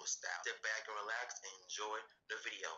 school style. Sit back and relax and enjoy the video.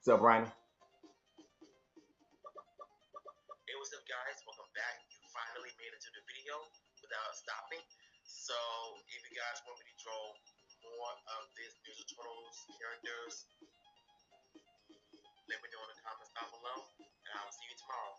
What's up, Ryan? Hey, what's up, guys? Welcome back. You finally made it to the video without stopping. So, if you guys want me to draw more of these Ninja Turtles characters, let me know in the comments down below, and I'll see you tomorrow.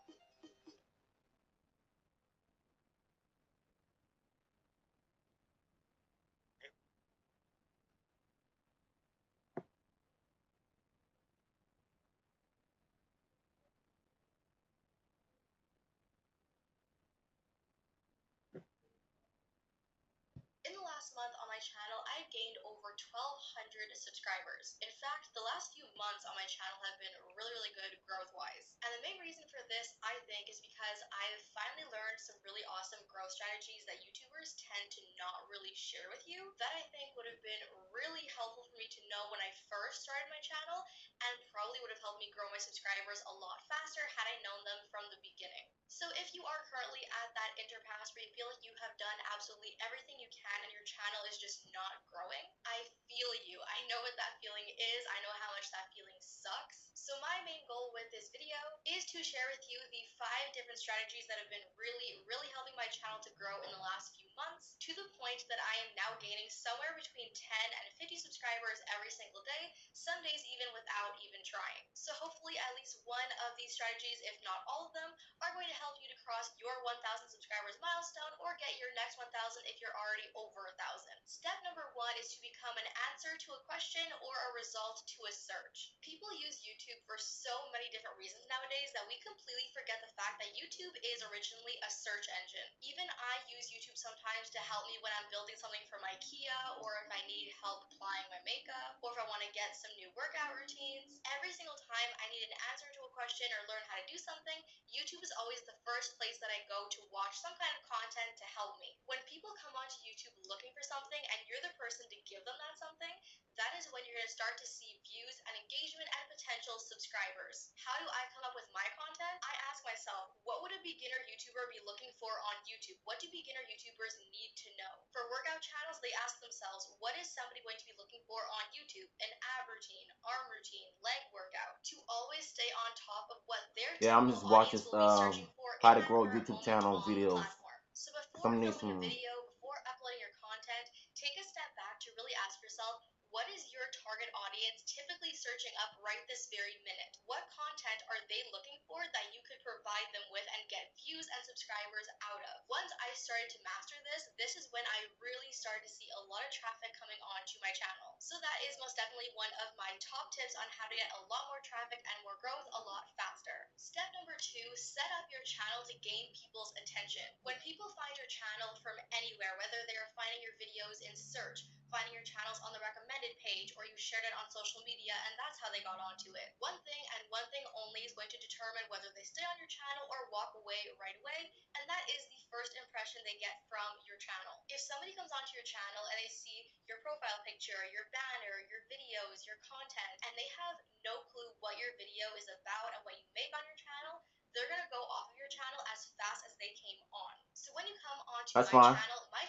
In the last month on my channel, I've gained over 1,200 subscribers. In fact, the last few months on my channel have been really good growth-wise. And the main reason for this, I think, is because I've finally learned some really awesome growth strategies that YouTubers tend to not really share with you that I think would have been really helpful for me to know when I first started my channel and probably would have helped me grow my subscribers a lot faster had I known them from the beginning. So if you are currently at that impasse where you feel like you have done absolutely everything you can and your channel is just not growing, I feel you. I know what that feeling is. I know how much that feeling sucks. So my main goal with this video is to share with you the 5 different strategies that have been really helping my channel to grow in the last few months, to the point that I am now gaining somewhere between 10 and 50 subscribers every single day, some days even without even trying. So hopefully at least one of these strategies, if not all of them, are going to help you to cross your 1,000 subscribers milestone or get your next 1,000 if you're already over 1,000. Step number 1 is to become an answer to a question or a result to a search. People use YouTube for so many different reasons nowadays that we completely forget the fact that YouTube is originally a search engine. Even I use YouTube sometimes to help me when I'm building something for my Kia, or if I need help applying my makeup, or if I want to get some new workout routines. Every single time I need an answer to a question or learn how to do something, YouTube is always the first place that I go to watch some kind of content to help me. When people come onto YouTube looking for something and you're the person to give them that something, that is when you're going to start to see views and engagement and potential subscribers. How do I come up with my content? I ask myself, what would a beginner YouTuber be looking for on YouTube? What do beginner YouTubers need to know? For workout channels, they ask themselves, what is somebody going to be looking for on YouTube? An ab routine, arm routine, leg workout. To always stay on top of what their Yeah, I'm typical just watching audience will be searching for how in to that grow current YouTube moment channel on the videos. platform. So before Some need filming a some. video, before uploading your content, take a step back to really ask yourself, what is your target audience typically searching up right this very minute? What content are they looking for that you could provide them with and get views and subscribers out of? Once I started to master this is when I really started to see a lot of traffic coming onto my channel. So that is most definitely one of my top tips on how to get a lot more traffic and more growth a lot faster. Step number 2, set up your channel to gain people's attention. When people find your channel from anywhere, whether they are finding your videos in search, finding your channels on the recommended page, or you shared it on social media media, and that's how they got onto it. One thing and one thing only is going to determine whether they stay on your channel or walk away right away, and that is the first impression they get from your channel. If somebody comes onto your channel and they see your profile picture, your banner, your videos, your content, and they have no clue what your video is about and what you make on your channel, they're gonna go off of your channel as fast as they came on. So when you come onto That's my fine.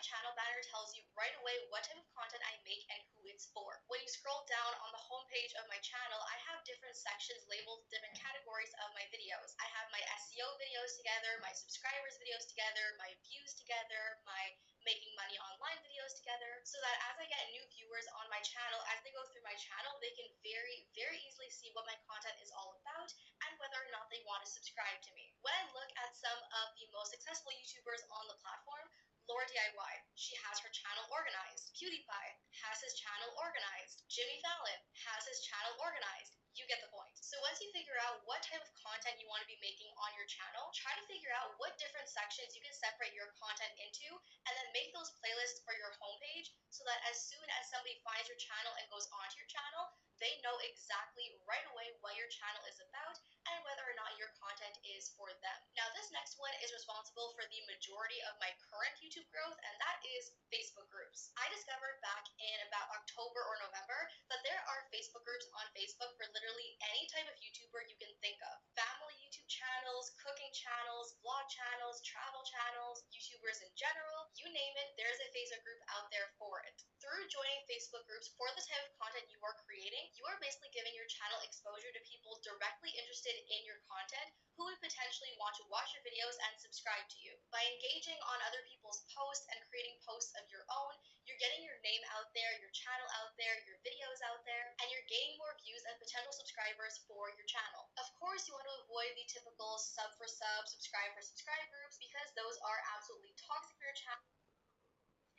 channel banner tells you right away what type of content I make and who it's for. When you scroll down on the homepage of my channel, I have different sections labeled different categories of my videos. I have my SEO videos together, my subscribers videos together, my views together, my making money online videos together, so that as I get new viewers on my channel, as they go through my channel, they can very easily see what my content is all about and whether or not they want to subscribe to me. When I look at some of the most successful YouTubers on the platform, Laura DIY, she has her channel organized. PewDiePie has his channel organized. Jimmy Fallon has his channel organized. You get the point. So once you figure out what type of content you want to be making on your channel, try to figure out what different sections you can separate your content into, and then make those playlists for your homepage so that as soon as somebody finds your channel and goes onto your channel, they know exactly right away what your channel is about and whether or not your content is for them. Now, this next one is responsible for the majority of my current YouTube growth, and that is Facebook groups. I discovered back in about October or November that there are Facebook groups on Facebook for literally any type of YouTuber you can think of. Family YouTube channels, cooking channels, vlog channels, travel channels, YouTubers in general, you name it, there's a Facebook group out there for it. Through joining Facebook groups for the type of content you are creating, you are basically giving your channel exposure to people directly interested in your content who would potentially want to watch your videos and subscribe to you. By engaging on other people's posts and creating posts of your own, you're getting your name out there, your channel out there, your videos out there, and you're gaining more views and potential subscribers for your channel. Of course, you want to avoid the typical sub for sub, subscribe for subscribe groups because those are absolutely toxic for your channel.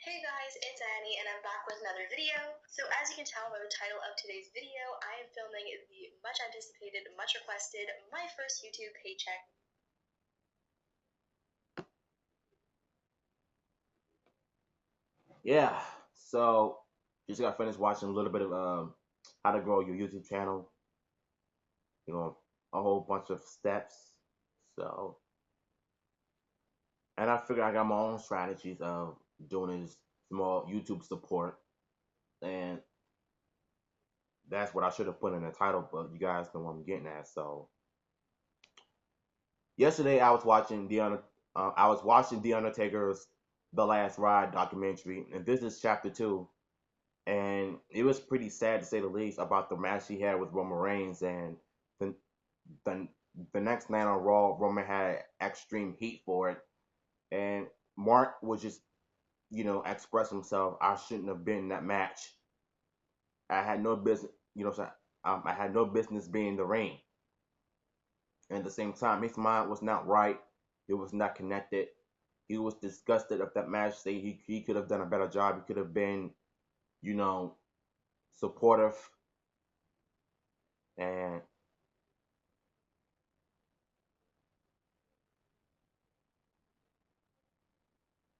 Hey guys, it's Annie and I'm back with another video. So as you can tell by the title of today's video, I am filming the much anticipated, much requested, my first YouTube paycheck. Yeah. So just got finished watching a little bit of how to grow your YouTube channel. You know, a whole bunch of steps. So, and I figured I got my own strategies of doing this small YouTube support, and that's what I should have put in the title. But you guys know what I'm getting at. So, yesterday I was watching The Undertaker's The Last Ride documentary, and this is chapter 2. And it was pretty sad to say the least about the match he had with Roman Reigns, and the the, the next night on Raw, Roman had extreme heat for it, and Mark was just express himself. I shouldn't have been in that match. I had no business, I had no business being in the ring. And at the same time, his mind was not right. It was not connected. He was disgusted of that match. Say he could have done a better job. He could have been, you know, supportive. And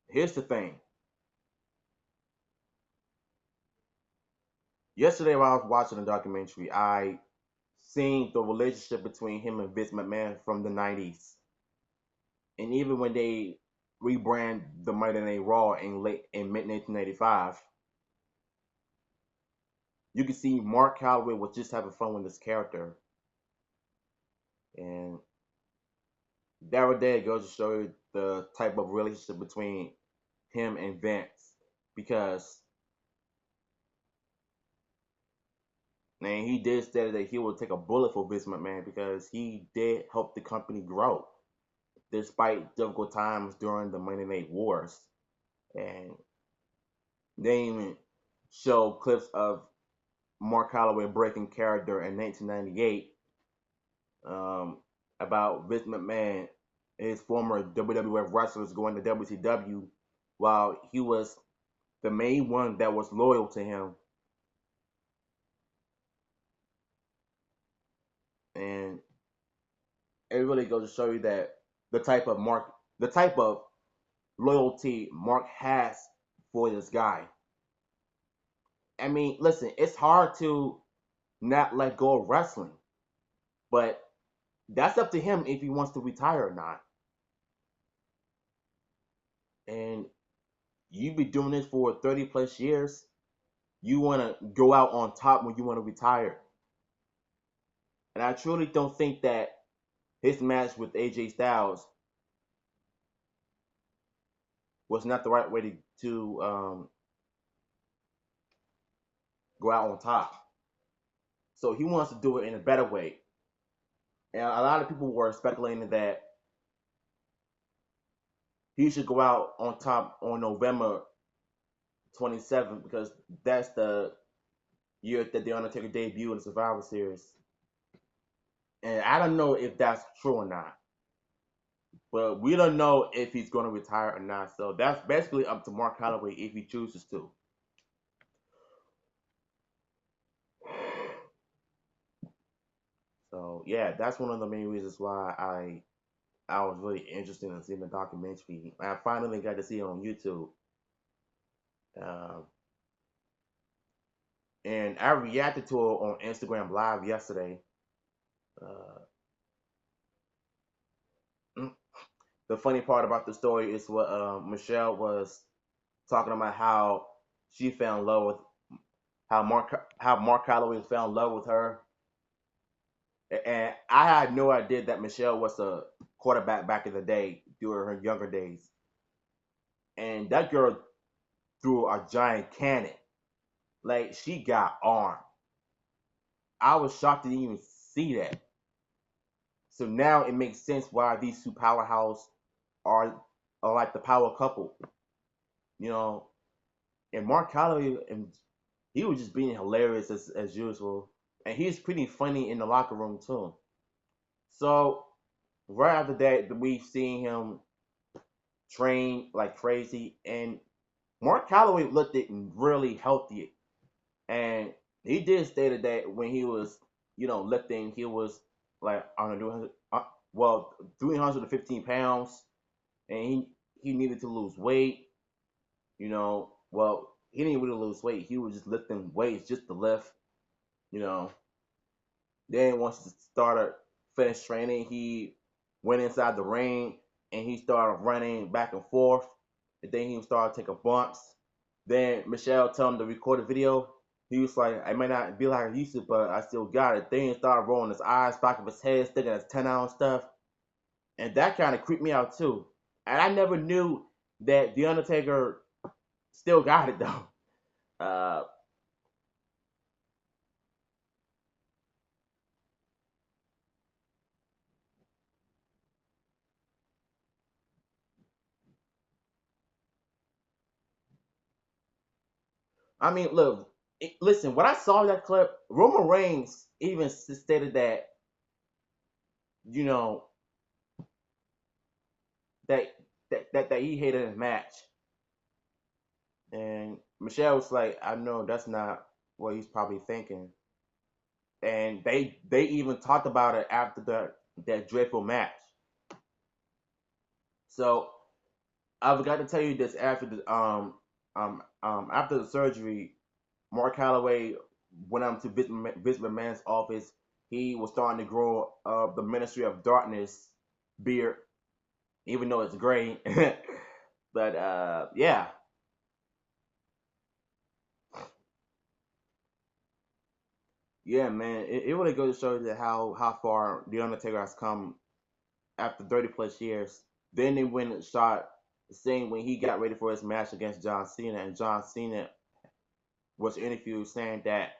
here's the thing. Yesterday while I was watching the documentary, I seen the relationship between him and Vince McMahon from the 90s. And even when they rebrand the Monday Night Raw in mid 1985, you can see Mark Calloway was just having fun with his character. And that right there goes to show you the type of relationship between him and Vince. Because man, he did say that he would take a bullet for Vince McMahon because he did help the company grow despite difficult times during the Monday Night Wars. And they even show clips of Mark Calloway breaking character in 1998 about Vince McMahon, his former WWF wrestlers going to WCW, while he was the main one that was loyal to him. And it really goes to show you that the type of loyalty Mark has for this guy. I mean, listen, it's hard to not let go of wrestling. But that's up to him if he wants to retire or not. And you've been doing this for 30 plus years. You want to go out on top when you want to retire. And I truly don't think that his match with AJ Styles was not the right way to go out on top. So he wants to do it in a better way. And a lot of people were speculating that he should go out on top on November 27th because that's the year that The Undertaker debuted in the Survivor Series. And I don't know if that's true or not. But we don't know if he's going to retire or not. So that's basically up to Mark Calloway if he chooses to. So yeah, that's one of the main reasons why I was really interested in seeing the documentary. I finally got to see it on YouTube. Um, and I reacted to it on Instagram Live yesterday. Uh, the funny part about the story is what Michelle was talking about how she fell in love with how Mark Calloway fell in love with her, and I had no idea that Michelle was a quarterback back in the day during her younger days, and that girl threw a giant cannon, like she got armed. I was shocked to even see that. So now it makes sense why these two powerhouse are are like the power couple, you know. And Mark Calloway, and he was just being hilarious as usual, and he's pretty funny in the locker room too. So right after that, we've seen him train like crazy, and Mark Calloway looked it really healthy, and he did stated that when he was, lifting, he was like on well 315 pounds, and he needed to lose weight. Well, he didn't really lose weight. He was just lifting weights just to lift. You know, then once he started finished training, he went inside the ring and he started running back and forth. And then he started taking bumps. Then Michelle told him to record a video. He was like, I might not be like I used to, but I still got it. Then he started rolling his eyes back of his head, sticking his 10 ounce stuff. And that kind of creeped me out too. And I never knew that The Undertaker still got it though. Uh, I mean, look, listen. When I saw that clip, Roman Reigns even stated that you know that that he hated his match, and Michelle was like, "I know that's not what he's probably thinking." And they even talked about it after that dreadful match. So I forgot to tell you this after the surgery, Mark Calloway went out to Vince McMahon's office. He was starting to grow the Ministry of Darkness beard, even though it's gray. But yeah, yeah, man, it really goes to show you that how far the Undertaker has come after 30 plus years. Then they went and shot saying when he got ready for his match against John Cena, and John Cena was interviewed saying that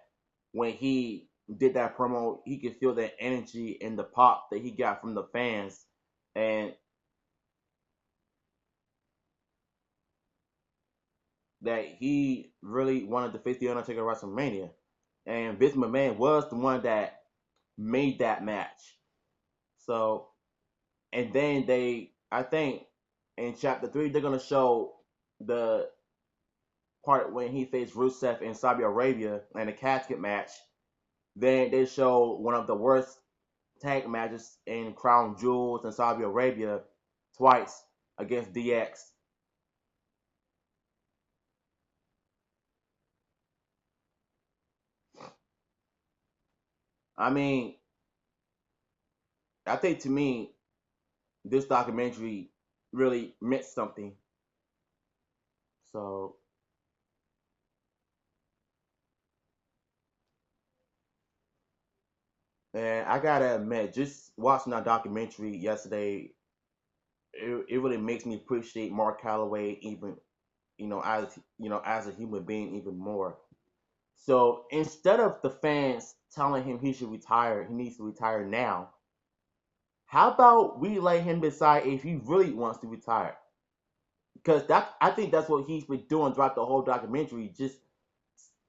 when he did that promo, he could feel the energy and the pop that he got from the fans, and that he really wanted to face the Undertaker at WrestleMania. And Vince McMahon was the one that made that match. So, and then I think, in Chapter 3, they're gonna show the part when he faced Rusev in Saudi Arabia in a casket match. Then they show one of the worst tag matches in Crown Jewels in Saudi Arabia twice against DX. I mean, I think to me, this documentary really meant something. So, and I gotta admit, just watching that documentary yesterday, it really makes me appreciate Mark Calloway even, as a human being even more. So instead of the fans telling him he should retire, he needs to retire now. How about we let him decide if he really wants to retire? Because I think that's what he's been doing throughout the whole documentary, just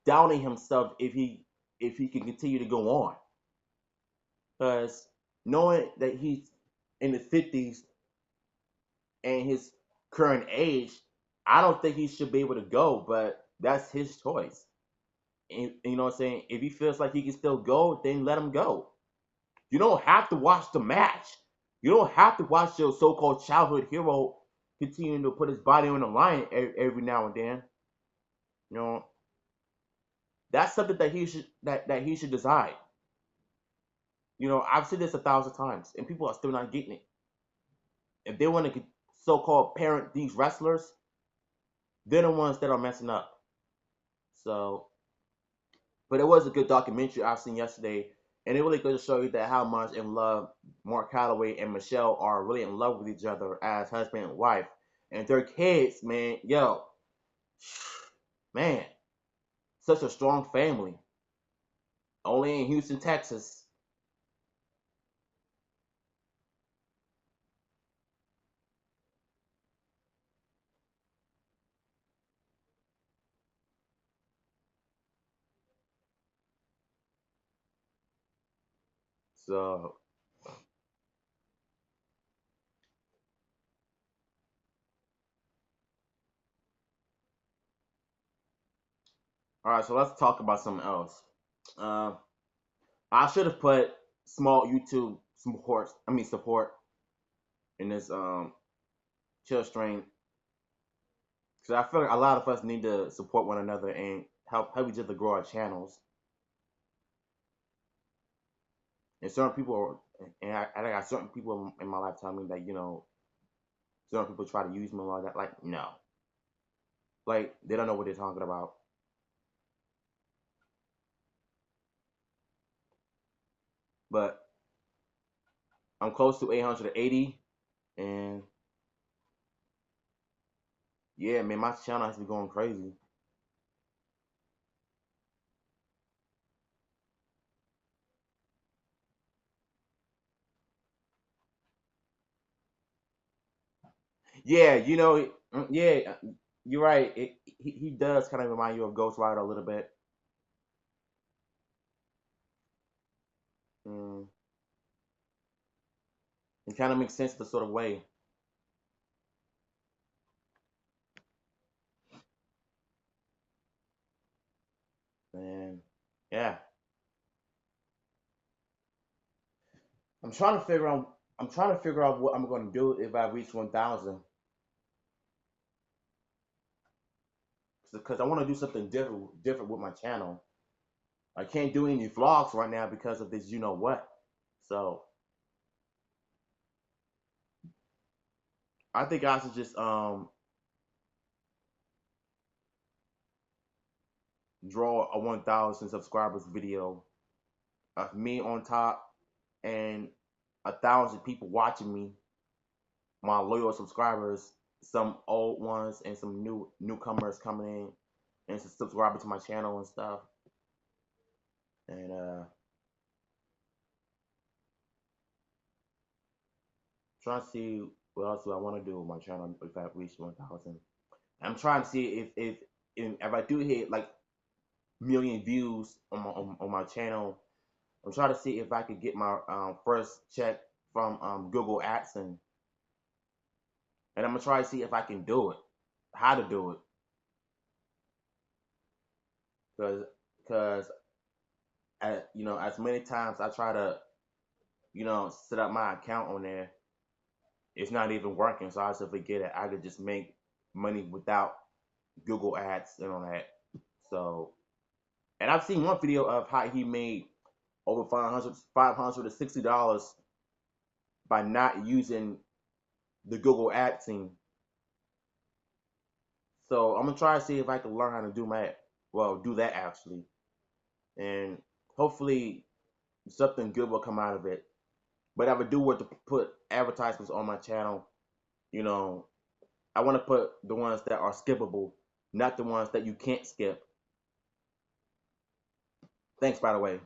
doubting himself if he can continue to go on. Because knowing that he's in his 50s and his current age, I don't think he should be able to go, but that's his choice. And, you know what I'm saying? If he feels like he can still go, then let him go. You don't have to watch the match. You don't have to watch your so-called childhood hero continuing to put his body on the line every now and then. You know, that's something that he should decide. I've said this 1,000 times, and people are still not getting it. If they want to so-called parent these wrestlers, they're the ones that are messing up. So, but it was a good documentary I've seen yesterday, and it really goes to show you that how much in love Mark Calloway and Michelle are really in love with each other as husband and wife, and their kids, man, yo, man, such a strong family. Only in Houston, Texas. So, all right, so let's talk about something else. Um, I should have put small YouTube support in this chill stream because I feel like a lot of us need to support one another and help each other grow our channels. And certain people, I got certain people in my life telling me that certain people try to use me like that. Like no, like they don't know what they're talking about. But I'm close to 880, and yeah, man, my channel has been going crazy. Yeah, yeah, you're right. He does kind of remind you of Ghost Rider a little bit. Mm, it kind of makes sense the sort of way, and yeah, I'm trying to figure out. I'm trying to figure out what I'm going to do if I reach 1,000, because I want to do something different with my channel. I can't do any vlogs right now because of this, you know what. So I think I should just draw a 1,000 subscribers video of me on top and 1,000 people watching me, my loyal subscribers, some old ones and some newcomers coming in and subscribing to my channel and stuff. And trying to see what else do I want to do with my channel if I reach 1,000. I'm trying to see if I do hit like million views on my channel. I'm trying to see if I could get my first check from Google AdSense, and I'm gonna try to see if I can do it, how to do it, because because as many times I try to set up my account on there, it's not even working. So I just forget it. I could just make money without Google Ads and all that. So, and I've seen one video of how he made over $560 by not using the Google Ad team. So I'm gonna try to see if I can learn how to do that actually, and hopefully something good will come out of it. But I would do want to put advertisements on my channel. You know, I want to put the ones that are skippable, not the ones that you can't skip. Thanks, by the way.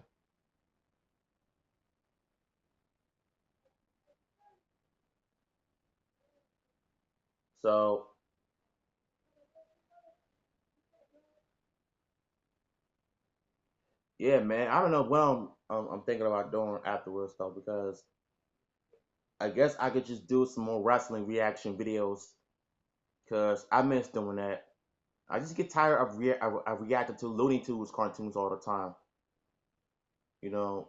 So yeah, man. I don't know what I'm thinking about doing afterwards though, because I guess I could just do some more wrestling reaction videos because I miss doing that. I just get tired of reacting to Looney Tunes cartoons all the time. You know,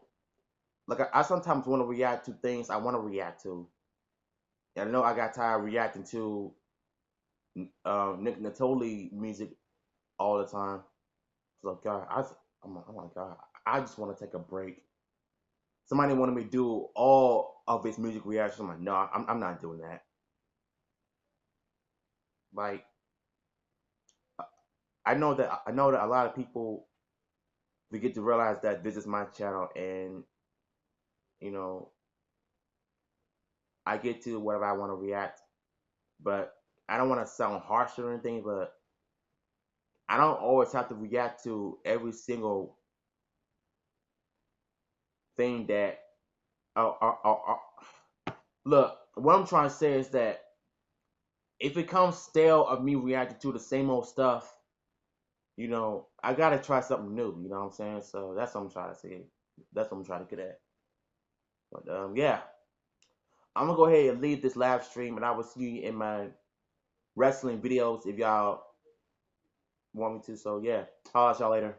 like I sometimes want to react to things I want to react to. And I know I got tired of reacting to Nick Natoli music all the time. So God, I'm like God, I just want to take a break. Somebody wanted me to do all of his music reactions. I'm like, no, I'm not doing that. Like I know that a lot of people begin to realize that this is my channel, and you know I get to whatever I want to react, but I don't want to sound harsh or anything. But I don't always have to react to every single thing that. Look, what I'm trying to say is that if it comes stale of me reacting to the same old stuff, I gotta try something new. You know what I'm saying? So that's what I'm trying to say. That's what I'm trying to get at. But yeah, I'm gonna go ahead and leave this live stream, and I will see you in my wrestling videos if y'all want me to. So yeah, I'll see y'all later.